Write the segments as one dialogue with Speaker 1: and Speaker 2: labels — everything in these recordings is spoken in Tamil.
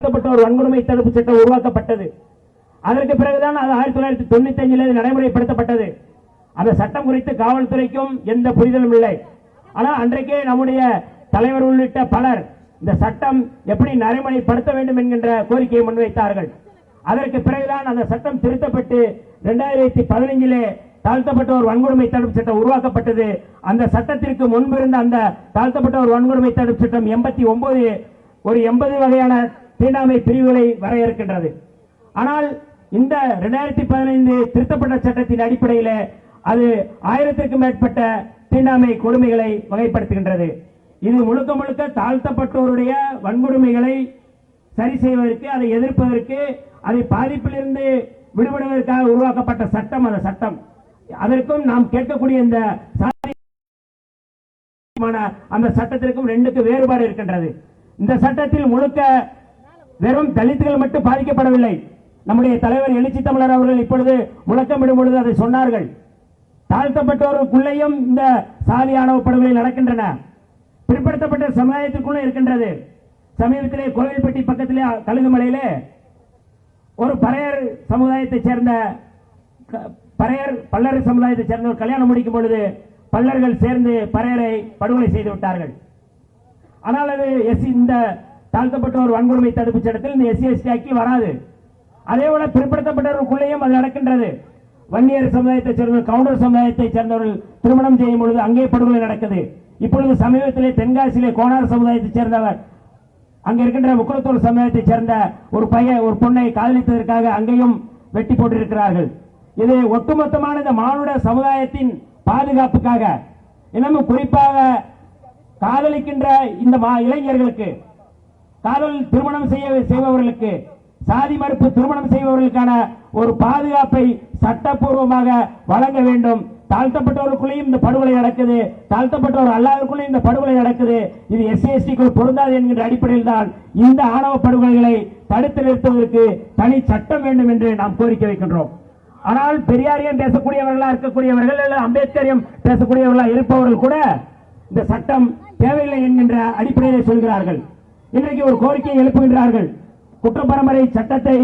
Speaker 1: தாழ்த்தப்பட்டோர் வன்கொடுமை தடுப்பு சட்டம் உருவாக்கப்பட்டது. அதற்கு பிறகுதான் அது 1995 நடைமுறைப்படுத்தப்பட்டது. அந்த சட்டம் குறித்து காவல்துறைக்கும் எந்த புரிதலும் இல்லை. ஆனால் அன்றைக்கே நம்முடைய தலைவர் உள்ளிட்ட பலர் இந்த சட்டம் எப்படி நடைமுறைப்படுத்த வேண்டும் என்கின்ற கோரிக்கையை முன்வைத்தார்கள். அதற்கு பிறகுதான் அந்த சட்டம் திருத்தப்பட்டு 2015 தாழ்த்தப்பட்டோர் வன்கொடுமை தடுப்பு சட்டம் உருவாக்கப்பட்டது. அந்த சட்டத்திற்கு முன்பிருந்த அந்த தாழ்த்தப்பட்டோர் வன்கொடுமை தடுப்பு சட்டம் 89 ஒரு 80 வகையான தீண்டாமை பிரிவுகளை வரையறுக்கின்றது. ஆனால் இந்த 2015 திருத்தப்பட்ட சட்டத்தின் அடிப்படையில் அது 1000க்கும் மேற்பட்ட தீண்டாமை கொடுமைகளை வகைப்படுத்துகின்றது. இது முழுக்க முழுக்க தாழ்த்தப்பட்டோருடைய வன்கொடுமைகளை சரி செய்வதற்கு, அதை எதிர்ப்பதற்கு, அதை பாதிப்பிலிருந்து விடுபடுவதற்காக உருவாக்கப்பட்ட சட்டம் அந்த சட்டம். அதற்கும் நாம் கேட்கக்கூடிய இந்த அந்த சட்டத்திற்கும் ரெண்டுக்கு வேறுபாடு இருக்கின்றது. இந்த சட்டத்தில் முழுக்க வெறும் தலித்துகள் மட்டும் பாதிக்கப்படவில்லை. நம்முடைய தலைவர் எழுச்சி தமிழர் அவர்கள் இப்பொழுது முழக்கமிடும் பொழுது அதை சொன்னார்கள். தாழ்த்தப்பட்டோருக்குள்ளேயும் இந்த சாதி ஆணவ படுகொலை நடக்கின்றன. பிற்படுத்தப்பட்ட சமுதாயத்திற்குள்ள இருக்கின்றது. சமீபத்திலே கோவில்பட்டி பக்கத்திலே கழுகுமலையிலே ஒரு பறையர் சமுதாயத்தை சேர்ந்த பல்லர் சமுதாயத்தை சேர்ந்த ஒரு கல்யாணம் முடிக்கும் பொழுது பல்லர்கள் சேர்ந்து பறையரை படுகொலை செய்து விட்டார்கள். ஆனால் அது இந்த தாழ்த்தப்பட்டோர் வன்கொடுமை தடுப்பு சட்டத்தில் இந்த SC/ST ஆக்கி வராது. அதே போல பிற்படுத்தப்பட்டவர்களுக்குள்ளேயும் அது நடக்கின்றது. வன்னியர் சமுதாயத்தை சேர்ந்தவர்கள், கவுண்டர் சமுதாயத்தை சேர்ந்தவர்கள் திருமணம் செய்யும் பொழுது அங்கே படுகொலை நடக்குது. இப்பொழுது சமீபத்திலே தென்காசியிலே கோனார் சமுதாயத்தை சேர்ந்தவர், அங்க இருக்கின்ற முக்குளத்தூர் சமுதாயத்தை சேர்ந்த ஒரு பொண்ணை காதலித்ததற்காக அங்கேயும் வெட்டி போட்டிருக்கிறார்கள். இது ஒட்டுமொத்தமான இந்த மானுட சமுதாயத்தின் பாதுகாப்புக்காக, இன்னமும் குறிப்பாக காதலிக்கின்ற இந்த இளைஞர்களுக்கு, காதல் திருமணம் செய்பவர்களுக்கு, சாதி மறுப்பு திருமணம் செய்பவர்களுக்கான ஒரு பாதுகாப்பை சட்டப்பூர்வமாக வழங்க வேண்டும். தாழ்த்தப்பட்டவர்களுக்குள்ளேயும் இந்த படுகொலை நடக்குது, தாழ்த்தப்பட்டவர் அல்லாதவர்களுக்குள்ளேயும் இந்த படுகொலை நடக்குது. இது SC/ST பொருந்தாது என்கின்ற அடிப்படையில் தான் இந்த ஆணவ படுகொலைகளை தடுத்து நிறுத்துவதற்கு தனி சட்டம் வேண்டும் என்று நாம் கோரிக்கை வைக்கின்றோம். ஆனால் பெரியாரியம் பேசக்கூடியவர்களா இருக்கக்கூடியவர்கள் அல்லது அம்பேத்கரியம் பேசக்கூடியவர்களா இருப்பவர்கள் கூட இந்த சட்டம் தேவையில்லை என்கின்ற அடிப்படையிலே சொல்கிறார்கள். இன்றைக்கு ஒரு கோரிக்கையை எழுப்புகின்றார்கள். குற்றப்பரம்பரை சட்டத்தை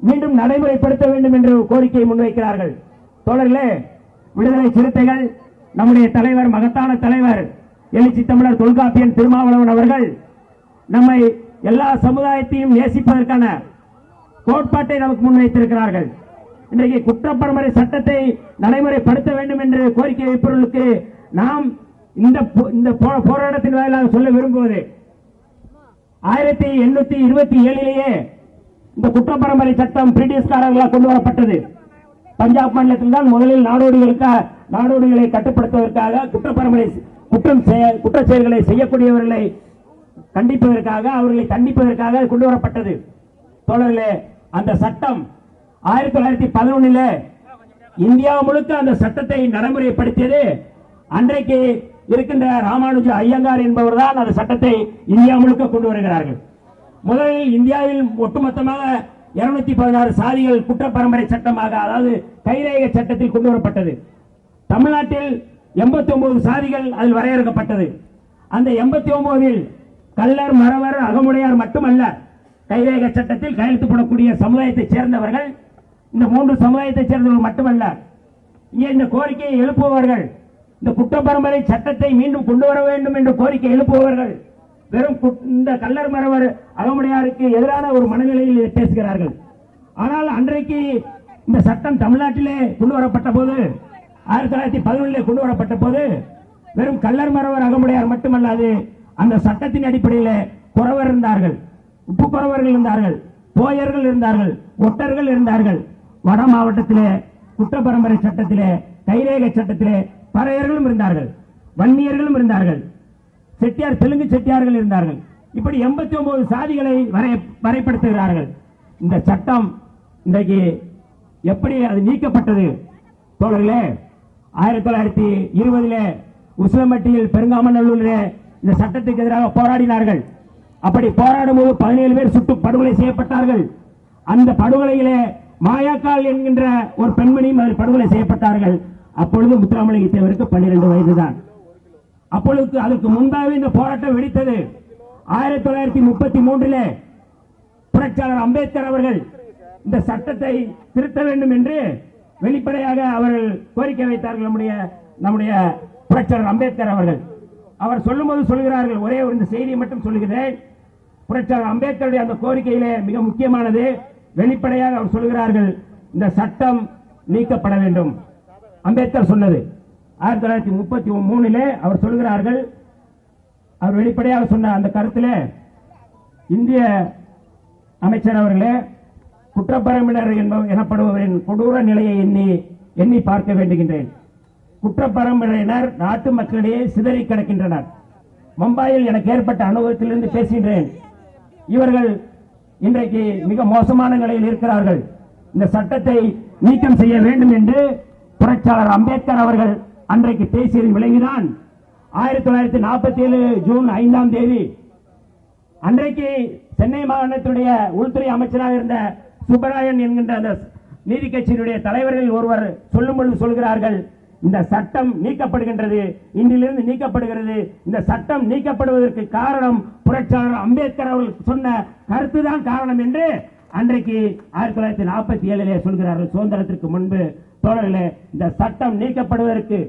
Speaker 1: மீண்டும் நடைமுறைப்படுத்த வேண்டும் என்று கோரிக்கையை முன்வைக்கிறார்கள். தோழர்களே, விடுதலை சிறுத்தைகள், நம்முடைய தலைவர், மகத்தான தலைவர் எழுச்சி தமிழர் தொல்காப்பியன் திருமாவளவன் அவர்கள் நம்மை எல்லா சமுதாயத்தையும் நேசிப்பதற்கான கோட்பாட்டை நமக்கு முன்வைத்திருக்கிறார்கள். இன்றைக்கு குற்றப்பரம்பரை சட்டத்தை நடைமுறைப்படுத்த வேண்டும் என்று கோரிக்கை வைப்பவர்களுக்கு நாம் இந்த போராட்டத்தின் வாயிலாக சொல்ல விரும்புவது, 1827 இந்த குற்றப்பரம்பரை சட்டம் பிரிட்டிஷ்காரர்களால் கொண்டு வரப்பட்டது. பஞ்சாப் மாநிலத்தில் தான் முதலில் நாடோடிகளை கட்டுப்படுத்துவதற்காக, குற்றப்பரம்பரை குற்ற செயல்களை செய்யக்கூடியவர்களை கண்டிப்பதற்காக, அவர்களை தண்டிப்பதற்காக கொண்டு வரப்பட்டது. தோழர்களே, அந்த சட்டம் 1911 இந்தியா முழுக்க அந்த சட்டத்தை நடைமுறைப்படுத்தியது அன்றைக்கு இருக்கின்ற ராமானுஜ ஐயங்கார் என்பவர் தான் அந்த சட்டத்தை இந்தியா முழுக்க கொண்டு வருகிறார்கள். முதலில் இந்தியாவில் ஒட்டுமொத்தமாக 216 சாதிகள் குற்றப்பரம்பரை சட்டமாக, அதாவது கைரேக சட்டத்தில் கொண்டு வரப்பட்டது. தமிழ்நாட்டில் 89 சாதிகள் அதில் வரையறுக்கப்பட்டது. அந்த 89 கள்ளர், மறவர், அகமுடையார் மட்டுமல்ல, கைரேக சட்டத்தில் கையெழுத்து போடக்கூடிய சமுதாயத்தை சேர்ந்தவர்கள், இந்த 3 சமுதாயத்தை சேர்ந்தவர்கள் மட்டுமல்ல, இங்கே இந்த கோரிக்கையை எழுப்புபவர்கள், இந்த குற்றப்பரம்பரை சட்டத்தை மீண்டும் கொண்டு வர வேண்டும் என்று கோரிக்கை எழுப்புபவர்கள் வெறும் இந்த கள்ளர், மறவர், அகமுடையாருக்கு எதிரான ஒரு மனநிலையில் பேசுகிறார்கள். ஆனால் அன்றைக்கு இந்த சட்டம் தமிழ்நாட்டிலே கொண்டு வரப்பட்ட போது, 1911 கொண்டு வரப்பட்ட போது, வெறும் கள்ளர், மறவர், அகமுடையார் மட்டுமல்லாது அந்த சட்டத்தின் அடிப்படையில் குறவர் இருந்தார்கள், உப்பு குறவர்கள் இருந்தார்கள், போயர்கள் இருந்தார்கள், ஒட்டர்கள் இருந்தார்கள். வட மாவட்டத்திலே குற்றப்பரம்பரை சட்டத்திலே, கைரேக சட்டத்திலே பறையர்களும் இருந்தார்கள், வன்னியர்களும் இருந்தார்கள், செட்டியார், தெலுங்கு செட்டியார்கள் இருந்தார்கள். இப்படி 89 சாதிகளை வரைப்படுத்துகிறார்கள். இந்த சட்டம் இன்றைக்கு எப்படி அது நீக்கப்பட்டது? தோழர்களே, 1920 உசிலம்பட்டியில், பெருங்காமநல்லூரிலே இந்த சட்டத்துக்கு எதிராக போராடினார்கள். அப்படி போராடும் போது 17 பேர் சுட்டு படுகொலை செய்யப்பட்டார்கள். அந்த படுகொலையிலே மாயாக்கால் என்கின்ற ஒரு பெண்மணியும் அதில் படுகொலை செய்யப்பட்டார்கள். அப்பொழுது முத்துராமலிங்க தேவருக்கு 12 வயதுதான். அப்பொழுது அதற்கு முன்பாகவே இந்த போராட்டம் வெடித்தது. 1933 புரட்சியாளர் அம்பேத்கர் அவர்கள் இந்த சட்டத்தை திருத்த வேண்டும் என்று வெளிப்படையாக அவர்கள் கோரிக்கை வைத்தார்கள். நம்முடைய புரட்சியாளர் அம்பேத்கர் அவர்கள் அவர் சொல்லும்போது சொல்கிறார்கள், ஒரே ஒரு இந்த செய்தியை மட்டும் சொல்லுகிறேன். புரட்சியாளர் அம்பேத்கருடைய அந்த கோரிக்கையிலே மிக முக்கியமானது, வெளிப்படையாக அவர் சொல்கிறார்கள், இந்த சட்டம் நீக்கப்பட வேண்டும். அம்பேத்கர் சொன்னது 1933 அவர் சொல்கிறார்கள். அவர் வெளிப்படையாக சொன்ன அந்த கருத்தில் இந்திய அமைச்சர் அவர்களே, குற்றப்பரம்பினர் எனப்படுபவரின் கொடூர நிலையை எண்ணி பார்க்க வேண்டுகின்றேன். குற்றப்பரம்பினர் நாட்டு மக்களிடையே சிதறி கிடக்கின்றனர். மும்பையில் எனக்கு ஏற்பட்ட அனுபவத்திலிருந்து பேசுகின்றேன். இவர்கள் இன்றைக்கு மிக மோசமான நிலையில் இருக்கிறார்கள். இந்த சட்டத்தை நீக்கம் செய்ய வேண்டும் என்று புரட்சியாளர் அம்பேத்கர் அவர்கள் அன்றைக்கு பேசியதன் விளைவுதான் 1947 ஜூன் 5 அன்றைக்கு சென்னை மாகாணத்துடைய உள்துறை அமைச்சராக இருந்த சுப்பராயன் என்கின்ற அந்த நீதி கட்சியினுடைய தலைவர்கள் ஒருவர் சொல்லும்பொழுது சொல்கிறார்கள், இந்த சட்டம் நீக்கப்படுகின்றது, இன்றிலிருந்து நீக்கப்படுகிறது. இந்த சட்டம் நீக்கப்படுவதற்கு காரணம் புரட்சியாளர் அம்பேத்கர் அவர்கள் சொன்ன கருத்துதான் காரணம் என்று அன்றைக்கு 1947 சொல்கிறார்கள். சுதந்திரத்திற்கு முன்பு தோழர்களே, இந்த சட்டம் நீக்கப்படுவதற்கு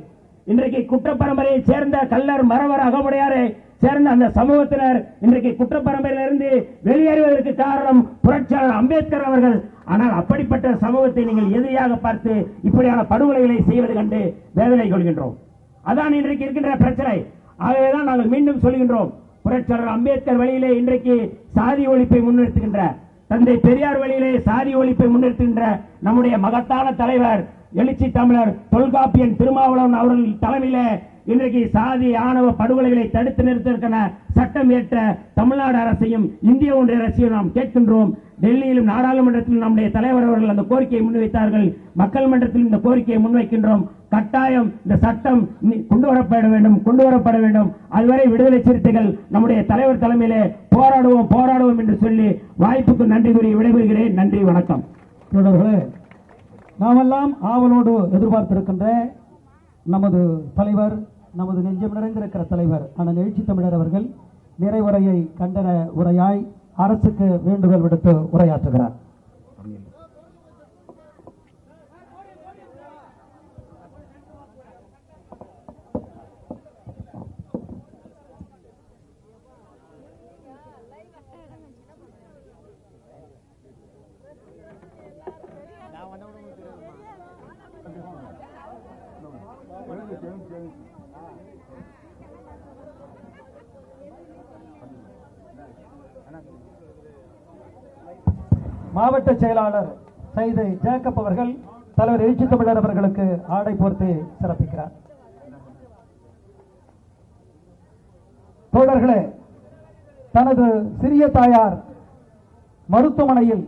Speaker 1: இன்றைக்கு குற்றப்பரம்பரையை சேர்ந்த கள்ளர் மறவர் அகமுடையாரை சேர்ந்த அந்த சமூகத்தினர் இன்றைக்கு குற்றப்பரம்பரையிலிருந்து வெளியேறுவதற்கு காரணம் புரட்சியாளர் அம்பேத்கர் அவர்கள். ஆனால் அப்படிப்பட்ட சமூகத்தை நீங்கள் எதிரியாக பார்த்து இப்படியான படுகொலைகளை செய்வது கண்டு வேதனை கொள்கின்றோம். அதான் இன்றைக்கு இருக்கின்ற பிரச்சனை. ஆகவேதான் நாங்கள் மீண்டும் சொல்கின்றோம், புரட்சியாளர் அம்பேத்கர் வழியிலே இன்றைக்கு சாதி ஒழிப்பை முன்னிறுத்துகின்ற, தந்தை பெரியார் வழியிலே சாதி ஒழிப்பை முன்னிறுத்துகின்ற நம்முடைய மகத்தான தலைவர் எழுச்சி தமிழர் தொல்காப்பியன் திருமாவளவன் அவர்கள் தலைமையிலே இன்றைக்கு சாதி ஆணவ படுகொலைகளை தடுத்து நிறுத்த சட்டம் ஏற்ற தமிழ்நாடு அரசையும் இந்திய ஒன்றிய அரசையும் நாம் கேட்கின்றோம். டெல்லியிலும் நாடாளுமன்றத்திலும் நம்முடைய தலைவர் அவர்கள் அந்த கோரிக்கையை முன்வைத்தார்கள். மக்கள் மன்றத்தில் இந்த கோரிக்கையை முன்வைக்கின்றோம். கட்டாயம் இந்த சட்டம் கொண்டு வரப்பட வேண்டும். அதுவரை விடுதலை சிறுத்தைகள் நம்முடைய தலைவர் தலைமையிலே போராடுவோம் என்று சொல்லி வாய்ப்புக்கு நன்றி கூறி விடைபெறுகிறேன். நன்றி, வணக்கம்.
Speaker 2: நாமெல்லாம் ஆவலோடு எதிர்பார்த்திருக்கின்ற நமது தலைவர், நமது நெஞ்சம் நிறைந்திருக்கிற தலைவர் அண்ணன் எழுச்சி தமிழர் அவர்கள் நிறைவுரையை கண்டன உரையாய் அரசுக்கு வேண்டுகோள் விடுத்து உரையாற்றுகிறார். மாவட்ட செயலாளர் சைதை ஜேக்கப் அவர்கள் தலைவர் எழுச்சி தமிழர் அவர்களுக்கு ஆடை போர்த்தி சிறப்பிக்கிறார். தோழர்களே, தனது சிறிய தாயார் மருத்துவமனையில்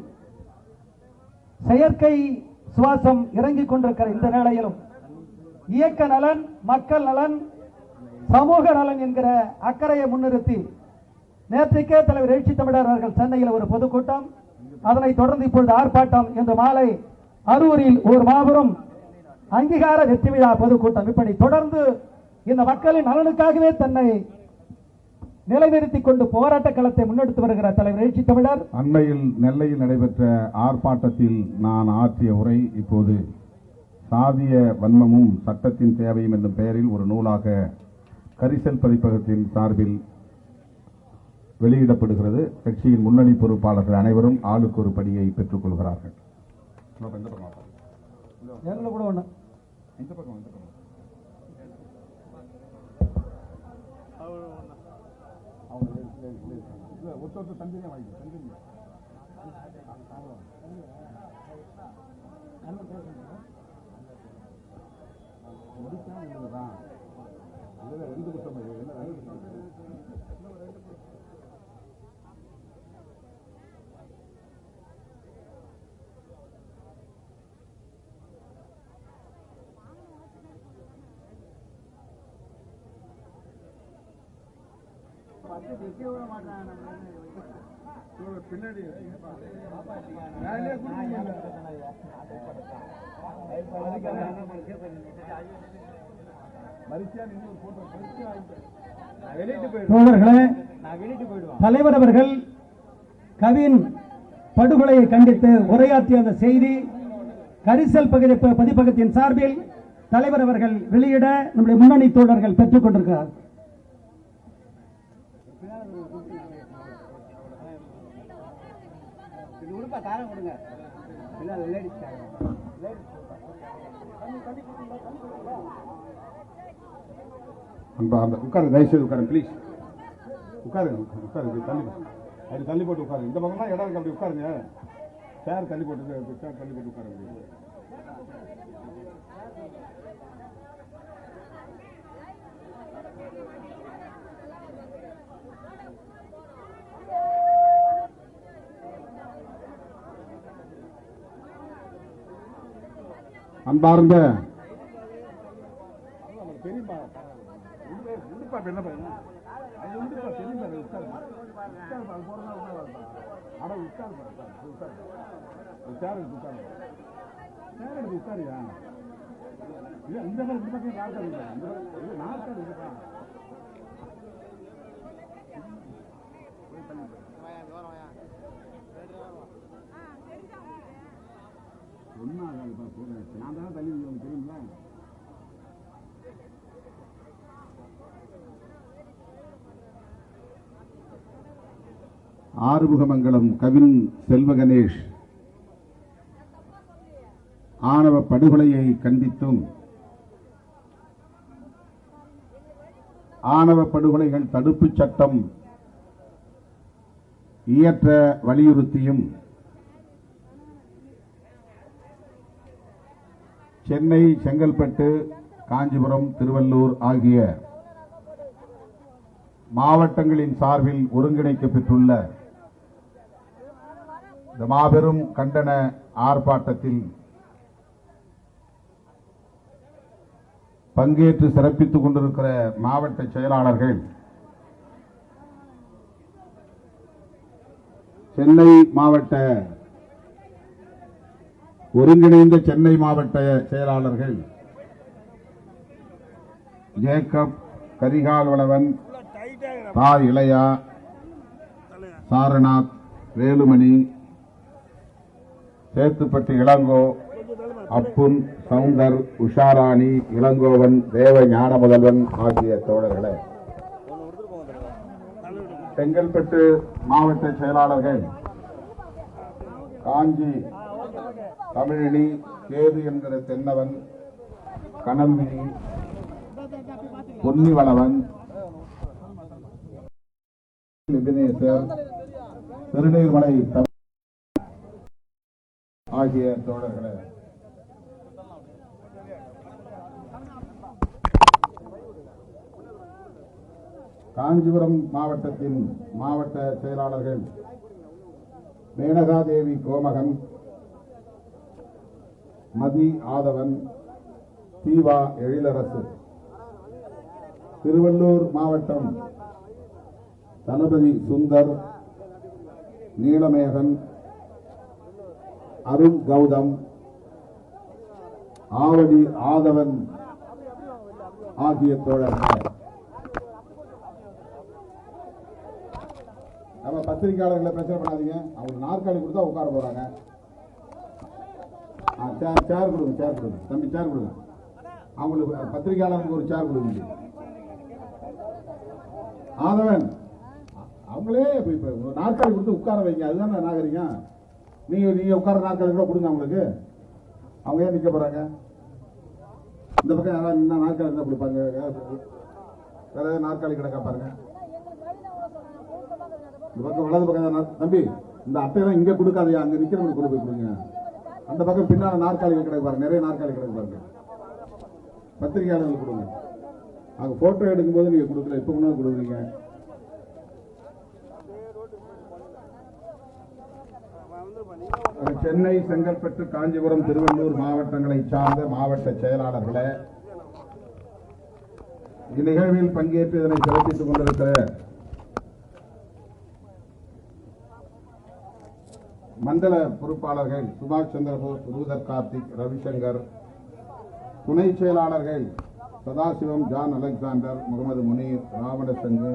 Speaker 2: செயற்கை சுவாசம் இறங்கிக் கொண்டிருக்கிற இந்த நிலையிலும் இயக்க நலன், மக்கள் நலன், சமூக நலன் என்கிற அக்கறையை முன்னிறுத்தி நேற்றைக்கே தலைவர் எழுச்சி தமிழர் அவர்கள் சென்னையில் ஒரு பொதுக்கூட்டம், அதனைத் தொடர்ந்து இப்பொழுது ஆர்ப்பாட்டம், இன்று மாலை அரூரில் ஒரு மாபெரும் அங்கீகார வெற்றி விழா பொதுக்கூட்டம், இப்படி தொடர்ந்து இந்த மக்களின் நலனுக்காகவே தன்னை நிலைநிறுத்திக் கொண்டு போராட்ட களத்தை முன்னெடுத்து வருகிற தலைவர் எழுச்சி தமிழர்
Speaker 3: அண்மையில் நெல்லையில் நடைபெற்ற ஆர்ப்பாட்டத்தில் நான் ஆற்றிய உரை இப்போது சாதிய வன்மமும் சட்டத்தின் தேவையும் என்ற பெயரில் ஒரு நூலாக கரிசல் பதிப்பகத்தின் சார்பில் வெளியிடப்படுகிறது. கட்சியின் முன்னணி பொறுப்பாளர்கள் அனைவரும் ஆளுக்கு ஒரு படியை பெற்றுக் கொள்கிறார்கள். பின்னாடி
Speaker 2: தலைவர் அவர்கள் கவின் படுகொலையை கண்டித்து உரையாற்றிய அந்த செய்தி கரிசல் பதிப்பகத்தின் சார்பில் தலைவர் அவர்கள் வெளியிட நம்முடைய முன்னணி தோழர்கள் பெற்றுக் கொண்டிருக்கிறார்.
Speaker 3: உட்காருங்க, தயவுசெய்து உட்காருங்க ப்ளீஸ். உட்காருங்க உட்காருங்க, தள்ளி போட்டு உட்காருங்க. இந்த பக்கம்லாம் இடம் இருக்கு, அப்படி உட்காருங்க. சேர் தள்ளி போட்டு உட்காருங்க. அன்பார்ந்த நான் தான் தள்ளி தெரியுங்களா? ஆறுமுகமங்கலம் கவின் செல்வ கணேஷ் ஆணவ படுகொலையை கண்டித்தும் ஆணவ படுகொலைகள் தடுப்புச் சட்டம் இயற்ற வலியுறுத்தியும் சென்னை, செங்கல்பட்டு, காஞ்சிபுரம், திருவள்ளூர் ஆகிய மாவட்டங்களின் சார்பில் ஒருங்கிணைக்கப்பட்டுள்ள இந்த மாபெரும் கண்டன ஆர்ப்பாட்டத்தில் பங்கேற்று சிறப்பித்துக் கொண்டிருக்கிற மாவட்ட செயலாளர்கள், சென்னை மாவட்ட ஒருங்கிணைந்த சென்னை மாவட்ட செயலாளர்கள் ஜேக்கப், கரிகால் வளவன், தா இளையா, சாரநாத், வேலுமணி, சேத்துப்பட்டி இளங்கோ, அப்புன், சவுந்தர், உஷாராணி, இளங்கோவன், தேவ ஞான முதல்வன் ஆகிய தோழர்களே, செங்கல்பட்டு மாவட்ட செயலாளர்கள் காஞ்சி, தமிழினி, கேது என்கிற தென்னவன், கனல்விழி, பொன்னிவளவன், விபினேசர், திருநீர்மலை ஆகிய தோழர்களே, காஞ்சிபுரம் மாவட்டத்தின் மாவட்ட செயலாளர்கள் மேனகாதேவி கோமகன், மதி ஆதவன், தீவா எழிலரசு, திருவள்ளூர் மாவட்டம் தளபதி சுந்தர், நீலமேகன், அருண் கௌதம், ஆவடி ஆதவன் ஆகிய தோழர்கள். நம்ம பத்திரிகையாளர்களை பிரச்சனை பண்ணாதீங்க. அவங்களுக்கு நாற்காலி கொடுத்தா உட்கார போறாங்க. சேர் கொடுங்க, தம்பி சேர் கொடுங்க. அவங்களுக்கு பத்திரிகையாளருக்கு ஒரு சேர் கொடுங்க. ஆதவன் அவங்களே இப்ப நாற்காலி கொடுத்து உட்கார வைங்க, அதுதான் நாகரிகம். நீங்க உட்கார நாற்காலி கூட கொடுங்க அவங்களுக்கு. அவங்க ஏன் நிக்க போறாங்க? இந்த பக்கம் யாராவது நின்னா நாற்காலி தான் கொடுப்பாங்க. வேற ஏதாவது நாற்காலி கிடக்க பாருங்க. இந்த பக்கம் வலது பக்கம் தம்பி, இந்த அட்டையெல்லாம் இங்க கொடுக்காதையா, அங்க நிக்கிறவங்க கொண்டு போய் கொடுங்க. அந்த பக்கம் பின்னால நாற்காலிகள் கிடக்கு பாருங்க, நிறைய நாற்காலி கிடக்கு பாருங்க. பத்திரிகையாளர்கள் கொடுங்க. அங்க போட்டோ எடுக்கும் போது நீங்க கொடுக்கல, இப்ப கொண்டாந்து கொடுக்குறீங்க. சென்னை, செங்கல்பட்டு, காஞ்சிபுரம், திருவள்ளூர் மாவட்டங்களை சார்ந்த மாவட்ட செயலாளர்களே, இந்நிகழ்வில் பங்கேற்று இதனை சிறப்பித்துக் கொண்டிருக்கிற மண்டல பொறுப்பாளர்கள் சுபாஷ் சந்திரபோஸ், ரூதர் கார்த்திக், ரவிசங்கர், துணை செயலாளர்கள் சதாசிவம், ஜான் அலெக்சாண்டர், முகமது முனீர், ராவணசங்கு,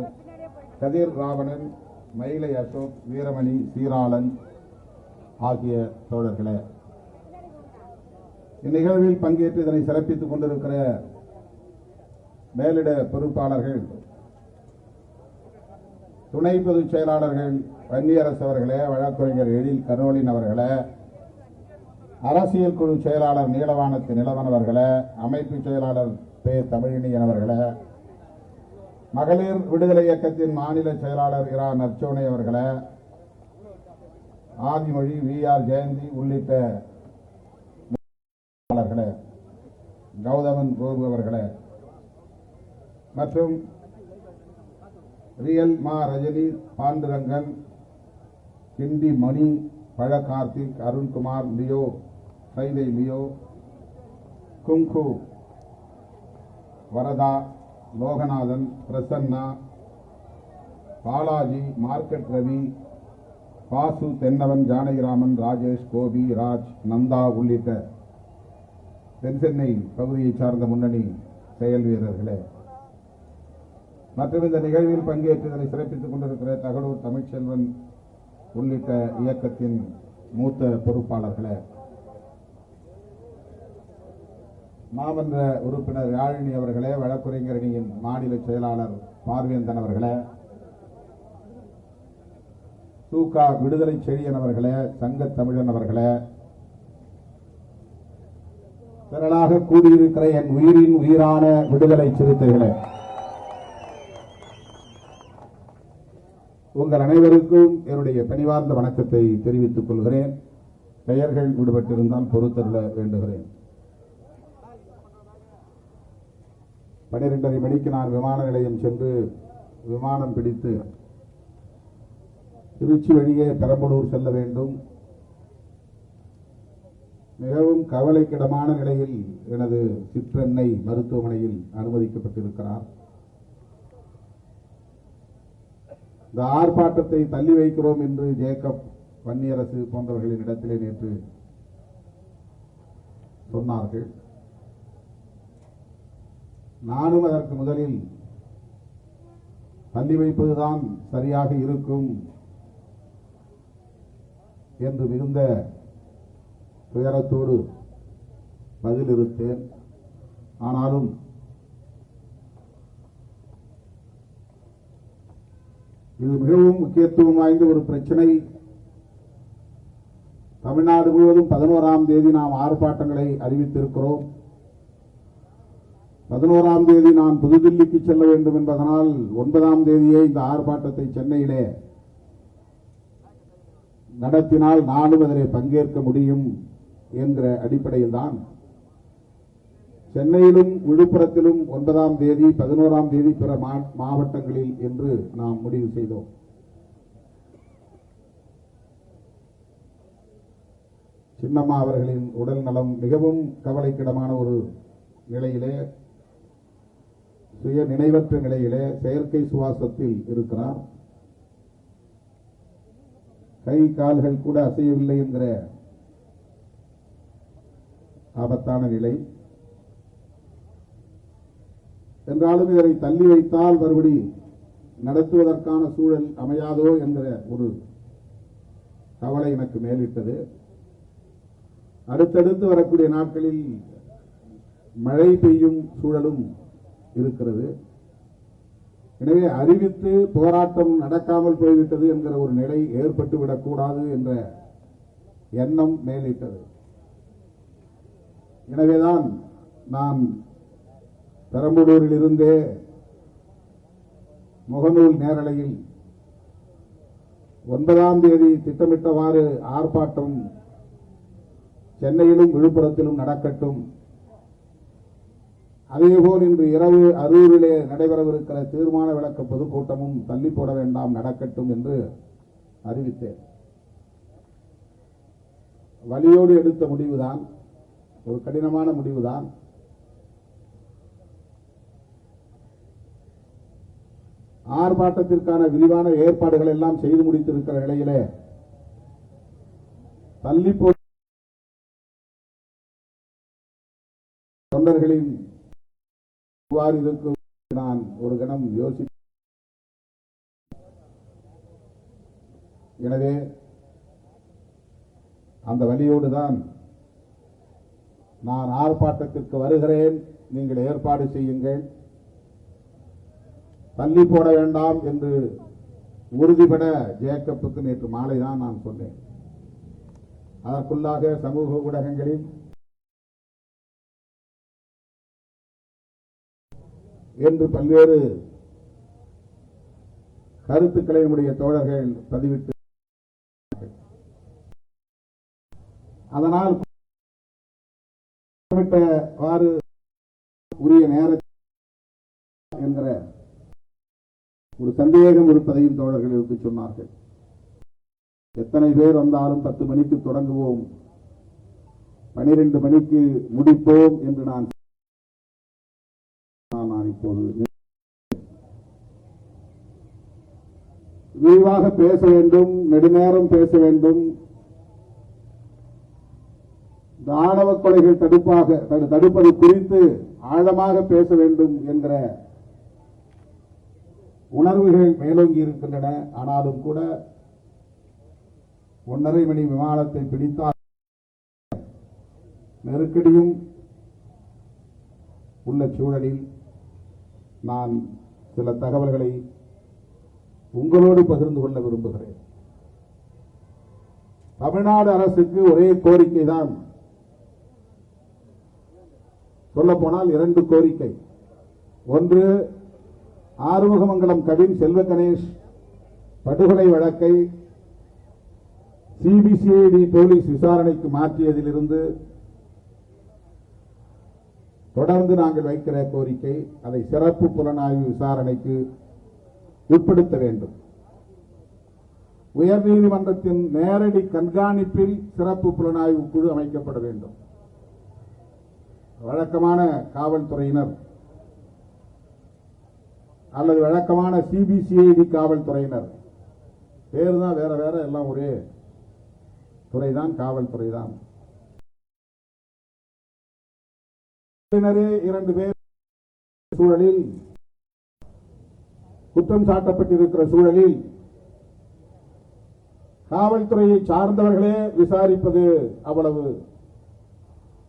Speaker 3: கதிர் ராவணன், மயிலை அசோக், வீரமணி, சீராளன், ஆகிய தோழர்களே, இந்நிகழ்வில் பங்கேற்று இதனை சிறப்பித்துக் கொண்டிருக்கிற மேலிட பொறுப்பாளர்கள், துணை பொதுச் செயலாளர்கள் வன்னியரசு அவர்களே, வழக்கறிஞர் எழில் கரோலின் அவர்களே, அரசியல் குழு செயலாளர் நீலவானத்து நிலவன் அவர்களே, அமைப்பு செயலாளர் பே தமிழினியன் அவர்களே, மகளிர் விடுதலை இயக்கத்தின் மாநில செயலாளர் இரா நற்சோனை அவர்களே, ஆதிமொழி வி ஆர் ஜெயந்தி உள்ளிட்ட கௌதமன் கோபு அவர்களே மற்றும் ரியல் மா ரஜினி, பாண்டுரங்கன், கிண்டி மணி, பழ கார்த்திக், அருண்குமார், லியோ, சைதை லியோ, குங்கு, வரதா, லோகநாதன், பிரசன்னா, பாலாஜி, மார்க்கெட் ரவி, பாசு, தென்னவன், ஜானகிராமன், ராஜேஷ், கோபி, ராஜ், நந்தா உள்ளிட்ட தென்சென்னை பகுதியை சார்ந்த முன்னணி செயல் வீரர்களே மற்றும் இந்த நிகழ்வில் பங்கேற்று இதனை சிறப்பித்துக் கொண்டிருக்கிற தகடூர் தமிழ்ச்செல்வன் உள்ளிட்ட இயக்கத்தின் மூத்த பொறுப்பாளர்களே, மாமன்ற உறுப்பினர் யாழினி அவர்களே, வழக்குரைஞர் அணியின் மாநில செயலாளர் பார்வேந்தன் அவர்களே, சூகா விடுதலை செழியன் அவர்களே, சங்கத் தமிழன் அவர்களே, திரளாக கூடியிருக்கிற என் உயிரின் உயிரான விடுதலை சிறுத்தைகளே, உங்கள் அனைவருக்கும் என்னுடைய பணிவார்ந்த வணக்கத்தை தெரிவித்துக் கொள்கிறேன். பெயர்கள் விடுபட்டிருந்தால் பொறுத்தருள வேண்டுகிறேன். 12:30 மணிக்கு நான் விமான நிலையம் சென்று விமானம் பிடித்து திருச்சி வழியே பெரம்பலூர் செல்ல வேண்டும். மிகவும் கவலைக்கிடமான நிலையில் எனது சிற்றன்னை மருத்துவமனையில் அனுமதிக்கப்பட்டிருக்கிறார். இந்த ஆர்ப்பாட்டத்தை தள்ளி வைக்கிறோம் என்று ஜேக்கப், வன்னியரசு போன்றவர்களின் இடத்திலே நேற்று சொன்னார்கள். நானும் அதற்கு முதலில் தள்ளி வைப்பதுதான் சரியாக இருக்கும் என்று மிகுந்த துயரத்தோடு பதிலிருத்தேன். ஆனாலும் இது மிகவும் முக்கியத்துவம் வாய்ந்த ஒரு பிரச்சனை. தமிழ்நாடு முழுவதும் 11ஆம் தேதி நாம் ஆர்ப்பாட்டங்களை அறிவித்திருக்கிறோம். 11ஆம் தேதி நான் புதுதில்லிக்கு செல்ல வேண்டும் என்பதனால் 9ஆம் தேதியே இந்த ஆர்ப்பாட்டத்தை சென்னையிலே நடத்தினால் நானும் அதிலே பங்கேற்க முடியும் என்கிற அடிப்படையில் தான் சென்னையிலும் விழுப்புரத்திலும் 9ஆம் தேதி 11ஆம் தேதி பிற மாவட்டங்களில் என்று நாம் முடிவு செய்தோம். சின்னம்மா அவர்களின் உடல் நலம் மிகவும் கவலைக்கிடமான ஒரு நிலையிலே, சுய நினைவற்ற நிலையிலே செயற்கை சுவாசத்தில் இருக்கிறார். கை கால்கள் கூட அசையவில்லை என்கிற ஆபத்தான நிலை. என்றாலும் இதனை தள்ளி வைத்தால் மறுபடி நடத்துவதற்கான சூழல் அமையாதோ என்கிற ஒரு கவலை எனக்கு மேலிட்டது. அடுத்தடுத்து வரக்கூடிய நாட்களில் மழை பெய்யும் சூழலும் இருக்கிறது. எனவே அறிவித்து போராட்டம் நடக்காமல் போய்விட்டது என்கிற ஒரு நிலை ஏற்பட்டு விடக்கூடாது என்ற எண்ணம் மேலிட்டது. எனவேதான் நான் பெரம்பலூரில் இருந்தே முகநூல் நேரலையில் 9ஆம் தேதி திட்டமிட்டவாறு ஆர்ப்பாட்டம் சென்னையிலும் விழுப்புரத்திலும் நடக்கட்டும், அதேபோல் இன்று இரவு அரூரிலே நடைபெறவிருக்கிற தீர்மான விளக்க பொதுக்கூட்டமும் தள்ளி போட வேண்டாம், நடக்கட்டும் என்று அறிவித்தேன். வலியோடு எடுத்த முடிவுதான், ஒரு கடினமான முடிவுதான். ஆர்ப்பாட்டத்திற்கான விரிவான ஏற்பாடுகள் எல்லாம் செய்து முடித்திருக்கிற நிலையிலே தள்ளி போட்ட தொண்டர்களின் இருக்கும் நான் ஒரு கணம் யோசி. எனவே அந்த வழியோடு தான் நான் ஆர்ப்பாட்டத்திற்கு வருகிறேன், நீங்கள் ஏற்பாடு செய்யுங்கள், தள்ளி போட வேண்டாம் என்று உறுதிபட ஜேக்கப்புக்கு நேற்று மாலை தான் நான் சொன்னேன். அதற்குள்ளாக சமூக ஊடகங்களில் என்று பல்வேறு கருத்துக்களை நம்முடைய தோழர்கள் பதிவிட்டு, அதனால் உரிய நேரத்தில் என்கிற ஒரு சந்தேகம் இருப்பதையும் தோழர்கள் எடுத்து சொன்னார்கள். எத்தனை பேர் வந்தாலும் 10 மணிக்கு தொடங்குவோம், 12 மணிக்கு முடிப்போம் என்று நான் இப்போது விரிவாக பேச வேண்டும், நெடுநேரம் பேச வேண்டும். இந்த ஆணவ கொலைகள் தடுப்பது குறித்து ஆழமாக பேச வேண்டும் என்கிற உணர்வுகள் மேலோங்கி இருக்கின்றன. ஆனாலும் கூட 1:30 மணி விமானத்தை பிடித்தால் நெருக்கடியும் உள்ள சூழலில் நான் சில தகவல்களை உங்களோடு பகிர்ந்து கொள்ள விரும்புகிறேன். தமிழ்நாடு அரசுக்கு ஒரே கோரிக்கை தான், சொல்லப்போனால் 2 கோரிக்கை. ஒன்று, ஆறுமுகமங்கலம் கவின் செல்வ கணேஷ் படுகொலை வழக்கை சிபிசிஐடி போலீஸ் விசாரணைக்கு மாற்றியதிலிருந்து தொடர்ந்து நாங்கள் வைக்கிற கோரிக்கை, அதை சிறப்பு புலனாய்வு விசாரணைக்கு உட்படுத்த வேண்டும். உயர்நீதிமன்றத்தின் நேரடி கண்காணிப்பில் சிறப்பு புலனாய்வு குழு அமைக்கப்பட வேண்டும். வழக்கமான காவல்துறையினர் அல்லது வழக்கமான சிபிசிஐடி காவல்துறையினர், பேர் தான் வேற வேற, எல்லாம் ஒரே துறைதான், காவல்துறைதான். 2 பேர் சூழலில் குற்றம் சாட்டப்பட்டிருக்கிற சூழலில் காவல்துறையை சார்ந்தவர்களே விசாரிப்பது அவ்வளவு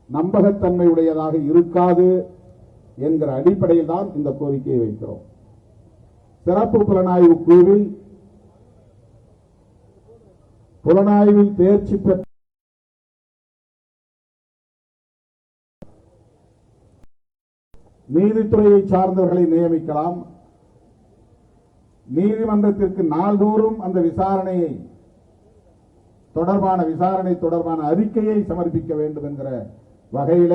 Speaker 3: நம்பகத்தன்மை உடையதாக இருக்காது என்கிற அடிப்படையில் தான் இந்த கோரிக்கையை வைக்கிறோம். சிறப்பு புலனாய்வு குழுவில் புலனாய்வில் தேர்ச்சி பெற்ற நீதித்துறையை சார்ந்தவர்களை நியமிக்கலாம். நீதிமன்றத்திற்கு நாள்தோறும் அந்த விசாரணை தொடர்பான அறிக்கையை சமர்ப்பிக்க வேண்டும் என்கிற வகையில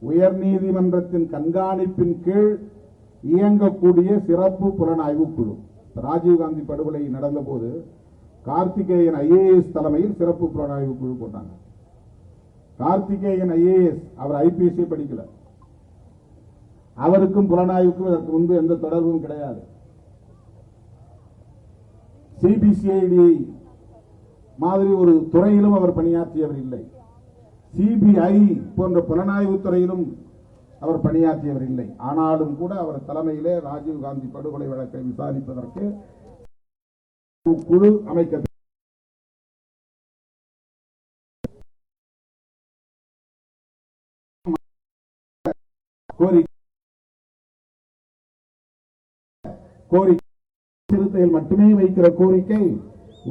Speaker 3: உயர்நீதிமன்றத்தின் கண்காணிப்பின் கீழ் இயங்கக்கூடிய சிறப்பு புலனாய்வு குழு. ராஜீவ்காந்தி படுகொலை நடந்த போது கார்த்திகேயன் ஐஏஎஸ் தலைமையில் சிறப்பு புலனாய்வு குழு போட்டாங்க. கார்த்திகேயன் ஐஏஎஸ், அவர் ஐபிஎஸ்சி படிக்கல, அவருக்கும் புலனாய்வுக்கும் இதற்கு முன்பு எந்த தொடர்பும் கிடையாது. சிபிசிஐடி மாதிரி ஒரு துறையிலும் அவர் பணியாற்றியவர் இல்லை. சிபிஐ போன்ற புலனாய்வு துறையிலும் அவர் பணியாற்றியவர் இல்லை. ஆனாலும் கூட அவர் தலைமையிலே ராஜீவ்காந்தி படுகொலை வழக்கை விசாரிப்பதற்கு குழு அமைக்க கோரிக்கை மட்டுமே வைக்கிற கோரிக்கை,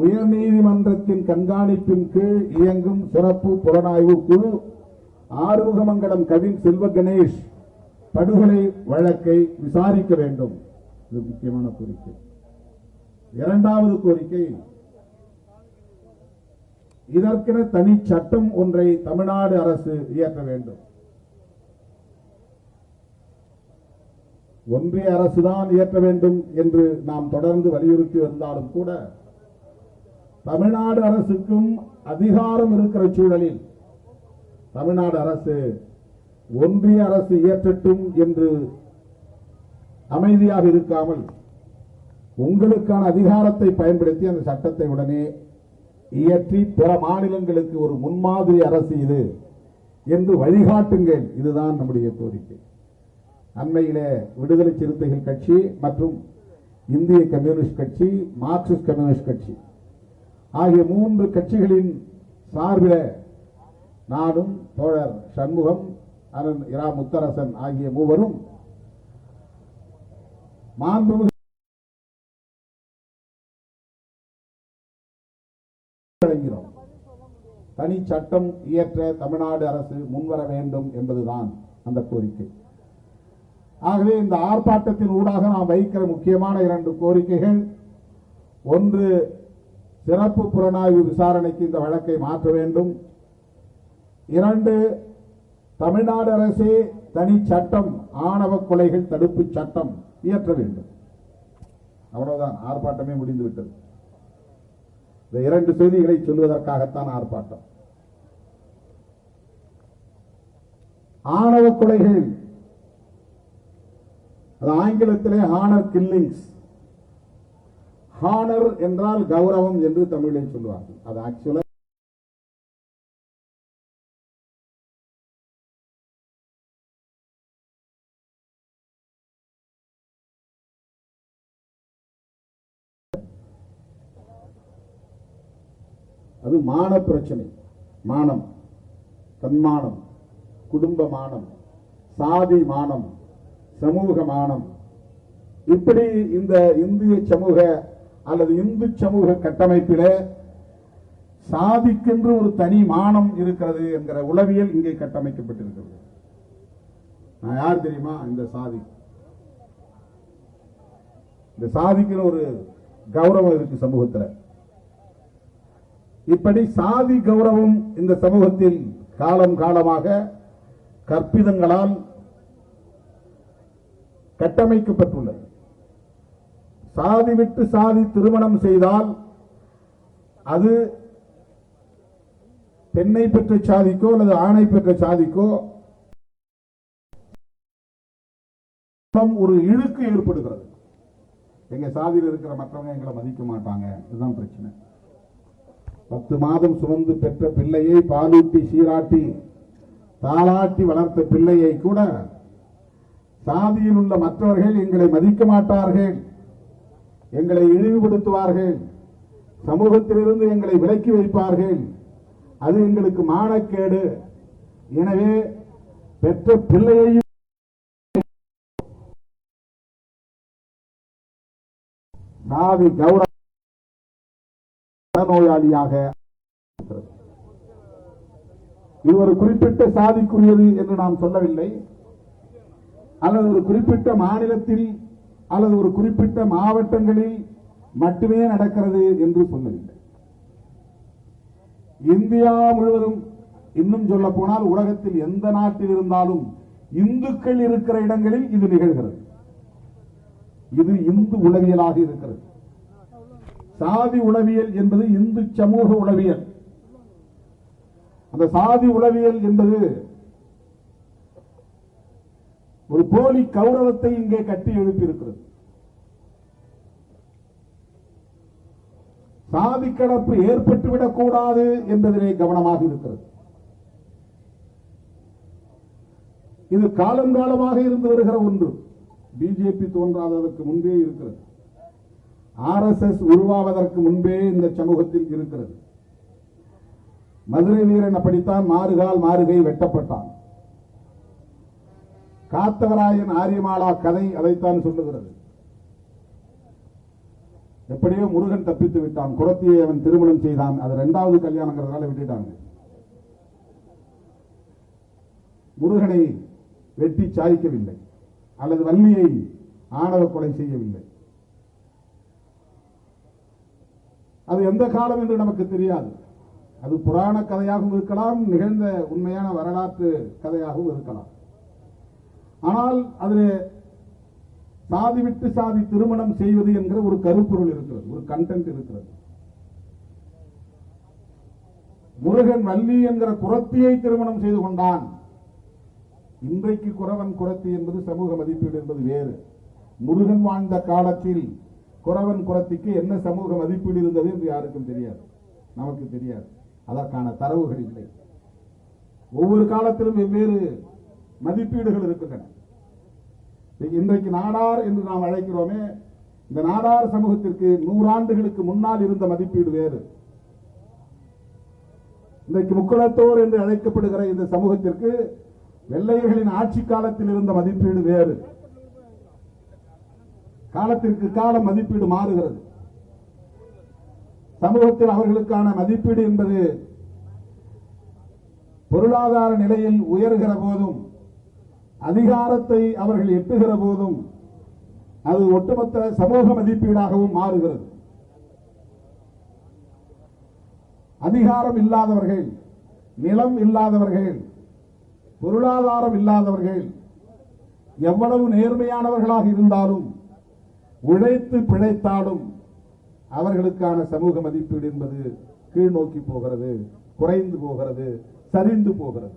Speaker 3: உயர்நீதிமன்றத்தின் கண்காணிப்பின் கீழ் இயங்கும் சிறப்பு புலனாய்வு குழு ஆறுமுகமங்கலம் கவின் செல்வ கணேஷ் படுகொலை வழக்கை விசாரிக்க வேண்டும். இது முக்கியமான கோரிக்கை. 2வது கோரிக்கை, இதற்கென தனி சட்டம் ஒன்றை தமிழ்நாடு அரசு இயற்ற வேண்டும். ஒன்றிய அரசுதான் இயற்ற வேண்டும் என்று நாம் தொடர்ந்து வலியுறுத்தி வந்தாலும் கூட தமிழ்நாடு அரசுக்கும் அதிகாரம் இருக்கிற சூழலில் தமிழ்நாடு அரசு ஒன்றிய அரசு இயற்றட்டும் என்று அமைதியாக இருக்காமல் உங்களுக்கான அதிகாரத்தை பயன்படுத்தி அந்த சட்டத்தை உடனே இயற்றி பிற மாநிலங்களுக்கு ஒரு முன்மாதிரி அரசு இது என்று வழிகாட்டுங்கள். இதுதான் நம்முடைய கோரிக்கை. அண்மையிலே விடுதலை சிறுத்தைகள் கட்சி மற்றும் இந்திய கம்யூனிஸ்ட் கட்சி, மார்க்சிஸ்ட் கம்யூனிஸ்ட் கட்சி ஆகிய 3 கட்சிகளின் சார்பில் நானும் தோழர் சண்முகம், அண்ணன் இரா முத்தரசன் ஆகிய மூவரும் மாண்புமிகு வழங்கினோம். தனி சட்டம் இயற்ற தமிழ்நாடு அரசு முன்வர வேண்டும் என்பதுதான் அந்த கோரிக்கை. ஆகவே இந்த ஆர்ப்பாட்டத்தின் ஊடாக நாம் வைக்கிற முக்கியமான 2 கோரிக்கைகள், ஒன்று, சிறப்பு புலனாய்வு விசாரணைக்கு இந்த வழக்கை மாற்ற வேண்டும். 2, தமிழ்நாடு அரசே தனி சட்டம், ஆணவ கொலைகள் தடுப்பு சட்டம் இயற்ற வேண்டும். அவ்வளவுதான், ஆர்ப்பாட்டமே முடிந்துவிட்டது. இந்த 2 செய்திகளை சொல்வதற்காகத்தான் ஆர்ப்பாட்டம். ஆணவ கொலைகள், அது ஆங்கிலத்திலே ஹானர் கில்லிங்ஸ். ஹானர் என்றால் கௌரவம் என்று தமிழில் சொல்வார்கள். அது ஆக்சுவலா அது மான பிரச்சனை. மானம், தன்மானம், குடும்ப மானம், சாதி மானம், சமூக மானம். இப்படி இந்த இந்திய சமூக அல்லது இந்து சமூக கட்டமைப்பிலே சாதிக்கென்று ஒரு தனி மானம் இருக்கிறது என்கிற உளவியல் இங்கே கட்டமைக்கப்பட்டிருக்கிறது. நான் யார் தெரியுமா? இந்த சாதி. இந்த சாதிக்கிற ஒரு கௌரவம் இருக்கு சமூகத்தில். இப்படி சாதி கௌரவம் இந்த சமூகத்தில் காலம் காலமாக கற்பிதங்களால் கட்டமைக்கப்பட்டுள்ளது. சாதி விட்டு சாதி திருமணம் செய்தால் அது பெண்ணை பெற்ற சாதிக்கோ அல்லது ஆணை பெற்ற சாதிக்கோ ஒரு இழுக்கு ஏற்படுகிறது. எங்க சாதியில் இருக்கிற மற்றவங்க எங்களை மதிக்க மாட்டாங்க, இதுதான் பிரச்சனை. 10 மாதம் சுமந்து பெற்ற பிள்ளையை பாலூட்டி சீராட்டி தாளாட்டி வளர்த்த பிள்ளையை கூட சாதியில் உள்ள மற்றவர்கள் எங்களை மதிக்க மாட்டார்கள், எங்களை இழிவுபடுத்துவார்கள், சமூகத்திலிருந்து எங்களை விலக்கி வைப்பார்கள், அது எங்களுக்கு மானக்கேடு. எனவே பெற்ற பிள்ளையையும் சாதி கௌரவ நோயாளியாக இது ஒரு குறிப்பிட்ட சாதிக்குரியது என்று நாம் சொல்லவில்லை, அல்லது ஒரு குறிப்பிட்ட மாநிலத்தில் அல்லது ஒரு குறிப்பிட்ட மாவட்டங்களில் மட்டுமே நடக்கிறது என்று சொல்லவில்லை. இந்தியா முழுவதும், இன்னும் சொல்ல போனால் உலகத்தில் எந்த நாட்டில் இருந்தாலும் இந்துக்கள் இருக்கிற இடங்களில் இது நிகழ்கிறது. இது இந்து உளவியலாக இருக்கிறது. சாதி உளவியல் என்பது இந்து சமூக உளவியல். அந்த சாதி உளவியல் என்பது ஒரு போலி கௌரவத்தை இங்கே கட்டி எழுப்பியிருக்கிறது. சாதி கலப்பு ஏற்பட்டுவிடக் கூடாது என்பதிலே கவனமாக இருக்கிறது. இது காலங்காலமாக இருந்து வருகிற ஒன்று. பிஜேபி தோன்றாததற்கு முன்பே இருக்கிறது. RSS உருவாவதற்கு முன்பே இந்த சமூகத்தில் இருக்கிறது. மதுரை வீரன் அப்படித்தான் மாறுகால் மாறுகை வெட்டப்பட்டான். காத்தவராயன் ஆரியமாலா கதை அதைத்தான் சொல்லுகிறது. எப்படியோ முருகன் தப்பித்து விட்டான், குரத்தியை அவன் திருமணம் செய்தான், அது 2வது கல்யாணங்கிறதுனால விட்டுட்டாங்க. முருகனை வெட்டி சாய்க்கவில்லை, அல்லது வள்ளியை ஆணவ கொலை செய்யவில்லை. அது எந்த காலம் என்று நமக்கு தெரியாது. அது புராண கதையாகவும் இருக்கலாம், நிகழ்ந்த உண்மையான வரலாற்று கதையாகவும் இருக்கலாம். ஆனால் அதில் சாதி விட்டு சாதி திருமணம் செய்வது என்கிற ஒரு கருப்பொருள் இருக்கிறது, ஒரு கண்டென்ட் இருக்கிறது. முருகன் வள்ளி என்கிற குரத்தியை திருமணம் செய்து கொண்டான். இன்றைக்கு குறவன் குரத்தி என்பது சமூக மதிப்பீடு என்பது வேறு. முருகன் வாழ்ந்த காலத்தில் குறவன் குரத்திக்கு என்ன சமூக மதிப்பீடு இருந்தது என்று யாருக்கும் தெரியாது, நமக்கு தெரியாது. அதற்கான தரவுகள் இல்லை. ஒவ்வொரு காலத்திலும் வெவ்வேறு மதிப்பீடுகள் இருக்கின்றன. இன்றைக்கு நாடார் என்று நாம் அழைக்கிறோமே, இந்த நாடார் சமூகத்திற்கு 100 ஆண்டுகளுக்கு முன்னால் இருந்த மதிப்பீடு வேறு. இன்றைக்கு முக்குலத்தோர் என்று அழைக்கப்படுகிற இந்த சமூகத்திற்கு வெள்ளையர்களின் ஆட்சி காலத்தில் இருந்த மதிப்பீடு வேறு. காலத்திற்கு காலம் மதிப்பீடு மாறுகிறது. சமூகத்தில் அவர்களுக்கான மதிப்பீடு என்பது பொருளாதார நிலையில் உயர்கிற போதும், அதிகாரத்தை அவர்கள் எட்டுகிற போதும் அது ஒட்டுமொத்த சமூக மதிப்பீடாகவும் மாறுகிறது. அதிகாரம் இல்லாதவர்கள், நிலம் இல்லாதவர்கள், பொருளாதாரம் இல்லாதவர்கள் எவ்வளவு நேர்மையானவர்களாக இருந்தாலும், உழைத்து பிழைத்தாலும் அவர்களுக்கான சமூக மதிப்பீடு என்பது கீழ் நோக்கி போகிறது, குறைந்து போகிறது, சரிந்து போகிறது,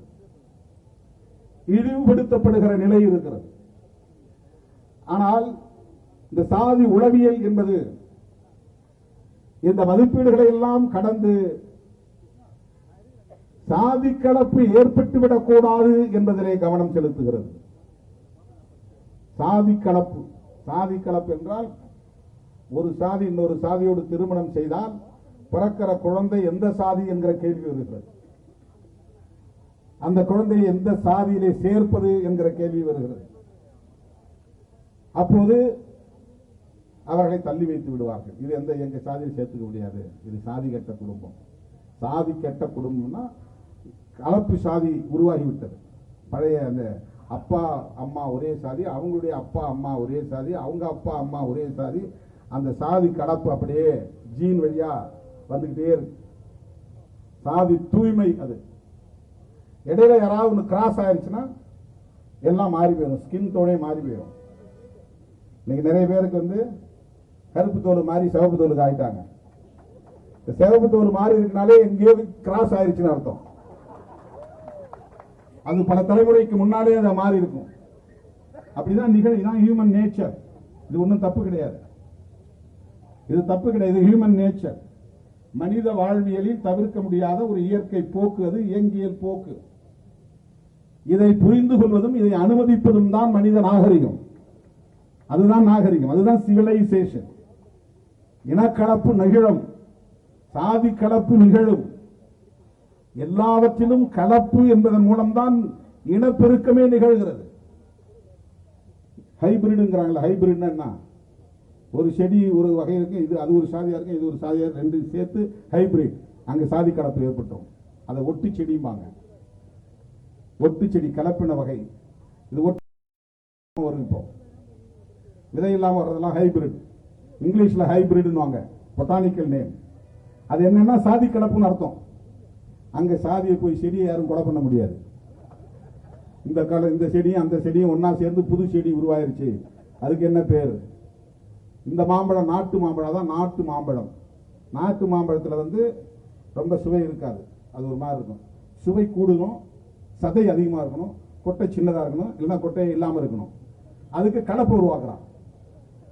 Speaker 3: இழிவுபடுத்தப்படுகிற நிலை இருக்கிறது. ஆனால் இந்த சாதி உளவியல் என்பது இந்த மதிப்பீடுகளை எல்லாம் கடந்து சாதி கலப்பு ஏற்பட்டுவிடக் கூடாது என்பதிலே கவனம் செலுத்துகிறது. சாதி கலப்பு, சாதி கலப்பு என்றால் ஒரு சாதி இன்னொரு சாதியோடு திருமணம் செய்தால் பிறக்கிற குழந்தை எந்த சாதி என்கிற கேள்வி வருகிறது. அந்த குழந்தையை எந்த சாதியிலே சேர்ப்பது என்கிற கேள்வி வருகிறது. அப்போது அவர்களை தள்ளி வைத்து விடுவார்கள். இது எங்க சாதியை சேர்த்துக்க முடியாது, இது சாதி கெட்ட குடும்பம். சாதி கெட்ட குடும்பம்னா கலப்பு சாதி உருவாகிவிட்டது. பழைய அந்த அப்பா அம்மா ஒரே சாதி, அவங்களுடைய அப்பா அம்மா ஒரே சாதி, அவங்க அப்பா அம்மா ஒரே சாதி, அந்த சாதி கலப்பு அப்படியே ஜீன் வழியா வந்துகிட்டே இருக்கு. சாதி தூய்மை அது. இடையில யாராவது ஒன்று கிராஸ் ஆயிடுச்சுன்னா எல்லாம் மாறி போயிடும், ஸ்கின் டோனே மாறி போயிடும். இன்னைக்கு நிறைய பேருக்கு வந்து கருப்பு தோல் மாறி சிவப்பு தோலுக்கு ஆயிட்டாங்க. சிவப்பு தோல் மாறி இருக்கனாலே எங்கேயோ கிராஸ் ஆயிடுச்சுன்னு அர்த்தம். அது பல தலைமுறைக்கு முன்னாலே அதை மாறி இருக்கும். அப்படிதான் நிகழ்ச்சி, ஹியூமன் நேச்சர். இது ஒன்றும் தப்பு கிடையாது, இது தப்பு கிடையாது, ஹியூமன் நேச்சர். மனித வாழ்வியலில் தவிர்க்க முடியாத ஒரு இயற்கை போக்கு, அது இயங்கியல் போக்கு. இதை புரிந்து கொள்வதும் இதை அனுமதிப்பதும் தான் மனித நாகரிகம். அதுதான் நாகரிகம், அதுதான் சிவிலைசேஷன். இனக்கலப்பு நிகழும், சாதி கலப்பு நிகழும். எல்லாவற்றிலும் கலப்பு என்பதன் மூலம்தான் இனப்பெருக்கமே நிகழ்கிறது. ஹைபிரிடுங்கிறாங்களா, ஹைபிரிட் என்ன? ஒரு செடி ஒரு வகை இருக்கு, இது அது ஒரு சாதியா இருக்கு, இது ஒரு சாதியா, ரெண்டு சேர்த்து ஹைபிரிட். அங்க சாதி கலப்பு ஏற்பட்டோம். அதை ஒட்டு செடியும்பாங்க. ஒட்டு செடி கலப்பின வகை. இது ஒட்டு வரும். இப்போ விதை இல்லாம வர்றதெல்லாம் ஹைபிரிட். இங்கிலீஷ்ல ஹைபிரிட்னுவாங்க, பொட்டானிக்கல் நேம். அது என்னன்னா சாதி கலப்புன்னு அர்த்தம். அங்க சாதியை போய் செடியை யாரும் கொலை பண்ண முடியாது. இந்த செடியும் அந்த செடியும் ஒன்னா சேர்ந்து புது செடி உருவாயிருச்சு. அதுக்கு என்ன பேரு? இந்த மாம்பழம் நாட்டு மாம்பழம் தான் நாட்டு மாம்பழம். நாட்டு மாம்பழத்தில் வந்து ரொம்ப சுவை இருக்காது, அது ஒரு மாதிரி இருக்கும். சுவை கூடணும், சதை அதிகமாக இருக்கணும், கொட்டை சின்னதாக இருக்கணும், இல்லைன்னா கொட்டையை இல்லாமல் இருக்கணும். அதுக்கு கலப்பு உருவாக்குறான்.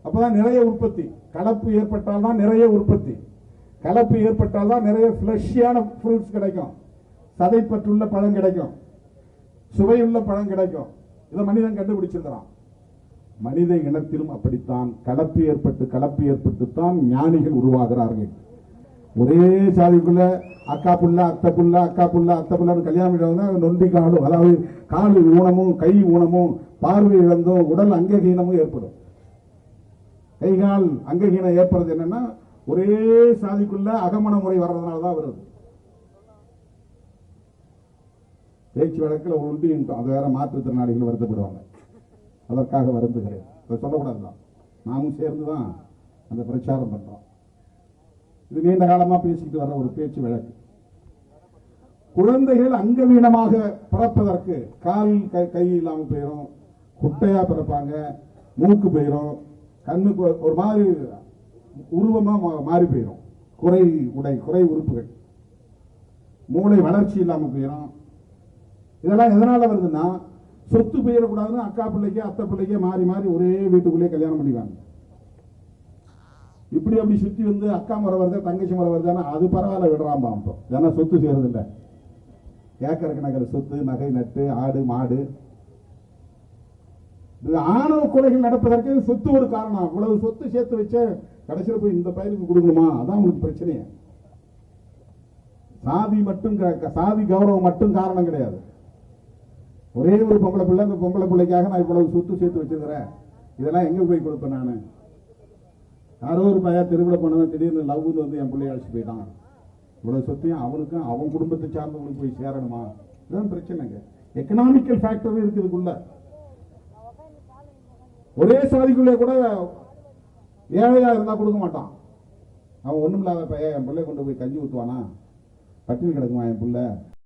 Speaker 3: அப்பதான் நிறைய உற்பத்தி. கலப்பு ஏற்பட்டால் தான் நிறைய உற்பத்தி. கலப்பு ஏற்பட்டால் தான் நிறைய ஃப்ளஷியான ஃப்ரூட்ஸ் கிடைக்கும், சதைப்பற்றுள்ள பழம் கிடைக்கும், சுவையுள்ள பழம் கிடைக்கும். இதை மனிதன் கண்டுபிடிச்சிருக்கிறான். மனித இனத்திலும் அப்படித்தான் கலப்பு ஏற்பட்டுத்தான் ஞானிகள் உருவாகிறார்கள். ஒரே சாதிக்குள்ள அக்கா புள்ள அத்தை புள்ள அக்கா புள்ள அத்தை புள்ளன்னு கல்யாணம் நொண்டி காலும், அதாவது காலு ஊனமும் கை ஊனமும் பார்வை இழந்தும் உடல் அங்ககீனமும் ஏற்படும். கை கால் அங்ககீனம் ஏற்படுறது என்னன்னா ஒரே சாதிக்குள்ள அகமண முறை வர்றதுனால தான் வருது. பேச்சு வழக்கில் ஒன்றி அது வேற மாற்றுத்திறனாளிகள் வருத்தப்படுவாங்க. அதற்காக வருந்துகிறேன், சொல்லக்கூடாதுதான். நாமும் சேர்ந்துதான் அந்த பிரச்சாரம் பண்றோம். இது நீண்ட காலமா பேசிட்டு வர ஒரு பேச்சு வழக்கு. குழந்தைகள் அங்கவீனமாக பிறப்பதற்கு கால் கை இல்லாமல் போயிடும், குட்டையா பிறப்பாங்க, மூக்கு போயிடும், கண்ணுக்கு ஒரு மாதிரி உருவமா மாறி போயிடும், குறை உறுப்புகள், மூளை வளர்ச்சி இல்லாமல் போயிடும். இதெல்லாம் எதனால வருதுன்னா சொத்து போயிடக்கூடாதுன்னு அக்கா பிள்ளைக்கு அத்தை பிள்ளைக்கு மாறி மாறி ஒரே வீட்டுக்குள்ளே கல்யாணம் பண்ணிக்குவாங்க. இப்படி அப்படி சுத்தி வந்து அக்கா முறை வருது தங்கச்சி முறை வருதுன்னா அது பரவாயில்ல விடுறான் பாப்போம். ஏன்னா சொத்து செய்யறது இல்லை. ஏக்கர் கணக்கில் சொத்து, நகை நட்டு, ஆடு மாடு, ஆணவ கொலைகள் நடப்பதற்கு சொத்து ஒரு காரணம். இவ்வளவு சொத்து சேர்த்து வச்ச கடைசியில் போய் இந்த பயிருக்கு கொடுக்கணுமா? அதான் உங்களுக்கு பிரச்சனையே. சாதி மட்டும் சாதி கௌரவம் மட்டும் காரணம் கிடையாது. ஒரே ஒரு பொம்பளை பிள்ளை, அந்த பொம்பளை பிள்ளைக்காக நான் இவ்வளவு சொத்து சேர்த்து வச்சிருக்கிறேன், இதெல்லாம் எங்க போய் கொடுப்பேன் நானு? யாரோ ஒரு பையன் தெருவில் போனவன் திடீர்னு லவ்னு வந்து என் பிள்ளைய அழைச்சிட்டு போயிட்டான், இவ்வளவு சொத்தையும் அவனுக்கும் அவன் குடும்பத்தை சார்ந்தவங்களுக்கு போய் சேரணுமா? இதுதான் பிரச்சனைங்க. எக்கனாமிக்கல் ஃபேக்டர் இருக்குதுக்குள்ள. ஒரே சாதிக்குள்ளே கூட ஏழையா இருந்தா கொடுக்க மாட்டான். அவன் ஒண்ணும் இல்லாத பையன் என் பிள்ளை கொண்டு போய் கஞ்சி ஊத்துவானா? பட்டினி கிடக்குமா என் பிள்ளை?